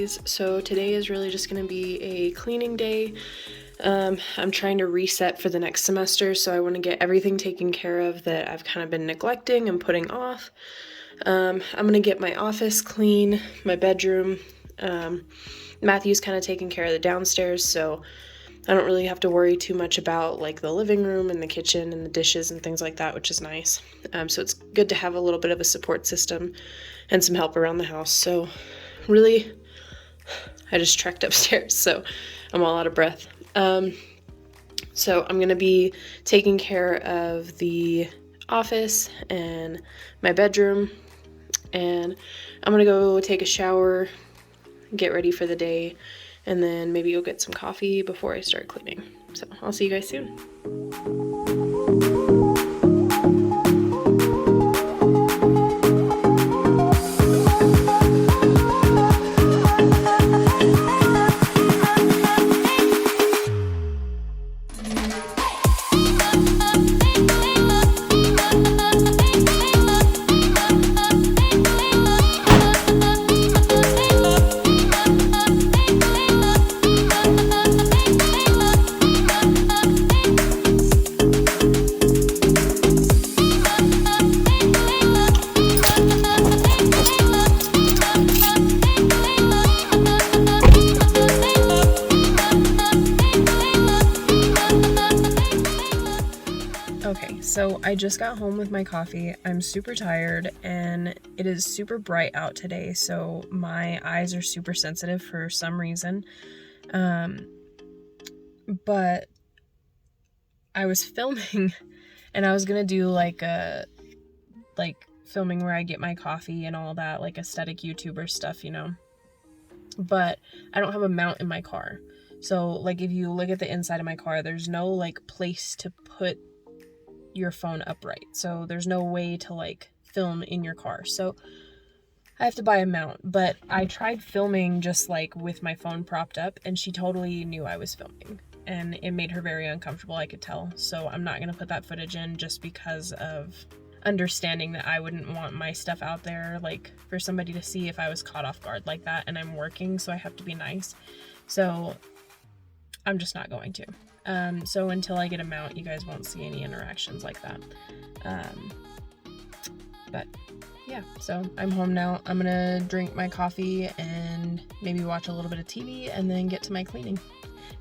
Lovelies. So today is really just going to be a cleaning day. I'm trying to reset for the next semester, so I want to get everything taken care of that I've kind of been neglecting and putting off. I'm going to get my office clean, my bedroom. Matthew's kind of taking care of the downstairs, so I don't really have to worry too much about like the living room and the kitchen and the dishes and things like that, which is nice. So it's good to have a little bit of a support system and some help around the house. So really, I just trekked upstairs, so I'm all out of breath. So I'm gonna be taking care of the office and my bedroom, and I'm gonna go take a shower, get ready for the day, and then maybe go get some coffee before I start cleaning. So I'll see you guys soon. Okay, so I just got home with my coffee. I'm super tired and it is super bright out today, so my eyes are super sensitive for some reason. But I was filming and I was gonna do like filming where I get my coffee and all that, like aesthetic YouTuber stuff, you know. But I don't have a mount in my car. So like if you look at the inside of my car, there's no like place to put your phone upright, so there's no way to like film in your car, so I have to buy a mount. But I tried filming just like with my phone propped up, and she totally knew I was filming, and it made her very uncomfortable, I could tell. So I'm not gonna put that footage in, just because of understanding that I wouldn't want my stuff out there like for somebody to see if I was caught off guard like that, and I'm working, so I have to be nice. So I'm just not going to. So until I get a mount, you guys won't see any interactions like that. But yeah, so I'm home now. I'm gonna drink my coffee and maybe watch a little bit of TV and then get to my cleaning,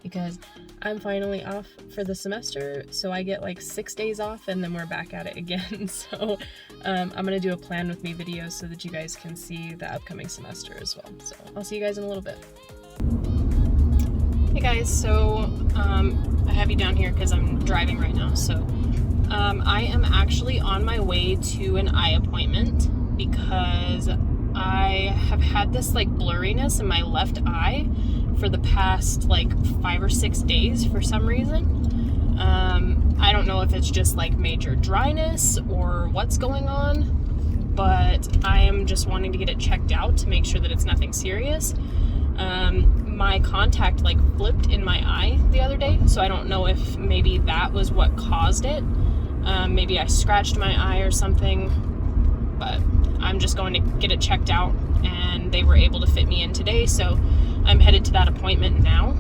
because I'm finally off for the semester, so I get like 6 days off and then we're back at it again. So I'm gonna do a plan with me video so that you guys can see the upcoming semester as well. So I'll see you guys in a little bit. Hey guys, so I have you down here because I'm driving right now. So I am actually on my way to an eye appointment because I have had this like blurriness in my left eye for the past like 5 or 6 days for some reason. I don't know if it's just like major dryness or what's going on, but I am just wanting to get it checked out to make sure that it's nothing serious. My contact like flipped in my eye the other day, so I don't know if maybe that was what caused it. Maybe I scratched my eye or something, but I'm just going to get it checked out, and they were able to fit me in today, so I'm headed to that appointment now,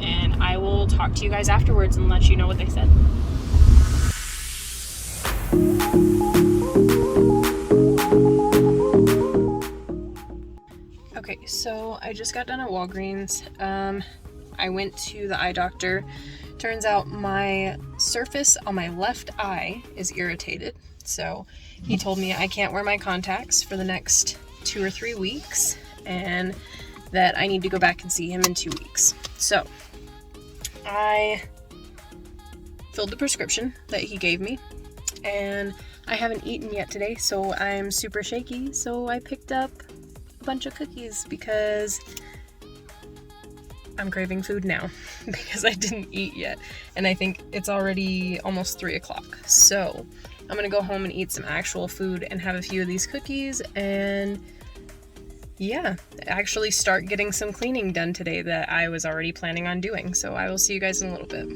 and I will talk to you guys afterwards and let you know what they said. Okay, so I just got done at Walgreens. I went to the eye doctor. Turns out my surface on my left eye is irritated. So he told me I can't wear my contacts for the next 2 or 3 weeks, and that I need to go back and see him in 2 weeks. So I filled the prescription that he gave me, and I haven't eaten yet today, so I'm super shaky. So I picked up bunch of cookies because I'm craving food now because I didn't eat yet, and I think it's already almost 3 o'clock. So I'm gonna go home and eat some actual food and have a few of these cookies, and yeah, actually start getting some cleaning done today that I was already planning on doing. So I will see you guys in a little bit.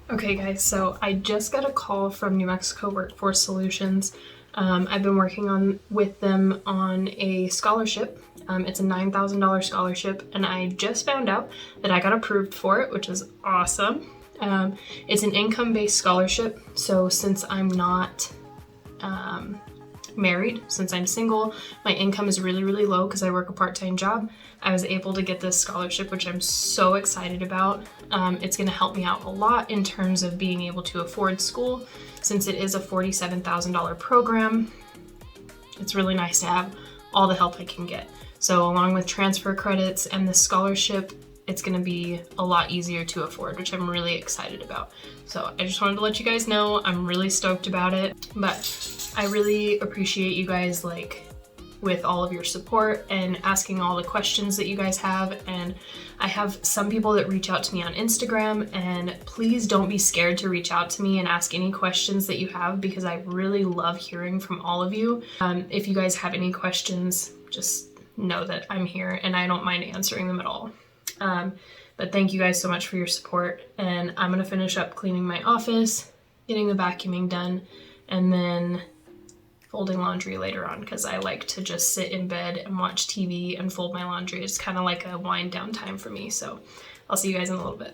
Okay guys, so I just got a call from New Mexico Workforce Solutions. I've been working with them on a scholarship. It's a $9,000 scholarship, and I just found out that I got approved for it, which is awesome. It's an income-based scholarship, so since I'm not married, since I'm single, my income is really, really low because I work a part-time job. I was able to get this scholarship, which I'm so excited about. It's going to help me out a lot in terms of being able to afford school, since it is a $47,000 program. It's really nice to have all the help I can get. So along with transfer credits and the scholarship, it's going to be a lot easier to afford, which I'm really excited about. So I just wanted to let you guys know I'm really stoked about it, but I really appreciate you guys with all of your support and asking all the questions that you guys have. And I have some people that reach out to me on Instagram, and please don't be scared to reach out to me and ask any questions that you have, because I really love hearing from all of you. If you guys have any questions, just know that I'm here and I don't mind answering them at all. But thank you guys so much for your support, and I'm gonna finish up cleaning my office, getting the vacuuming done, and then folding laundry later on, because I like to just sit in bed and watch TV and fold my laundry. It's kind of like a wind down time for me. So I'll see you guys in a little bit.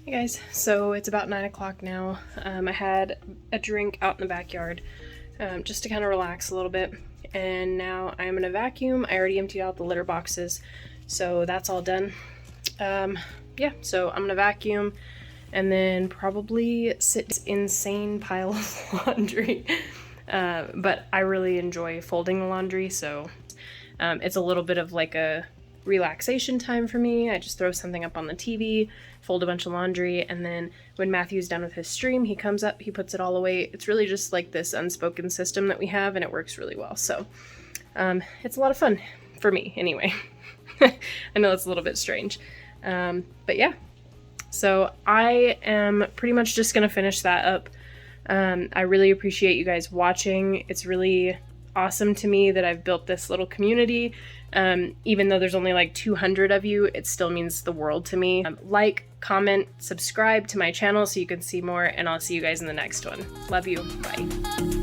Hey guys, so it's about 9 o'clock now. I had a drink out in the backyard just to kind of relax a little bit, and now I'm gonna vacuum. I already emptied out the litter boxes, so that's all done. Yeah, so I'm gonna vacuum and then probably sit this insane pile of laundry. But I really enjoy folding the laundry, so it's a little bit of like a relaxation time for me. I just throw something up on the TV, fold a bunch of laundry, and then when Matthew's done with his stream, he comes up, he puts it all away. It's really just like this unspoken system that we have, and it works really well. So it's a lot of fun for me anyway. I know it's a little bit strange, but yeah. So I am pretty much just gonna finish that up. I really appreciate you guys watching. It's really awesome to me that I've built this little community. Even though there's only like 200 of you, it still means the world to me. Like, comment, subscribe to my channel so you can see more, and I'll see you guys in the next one. Love you. Bye.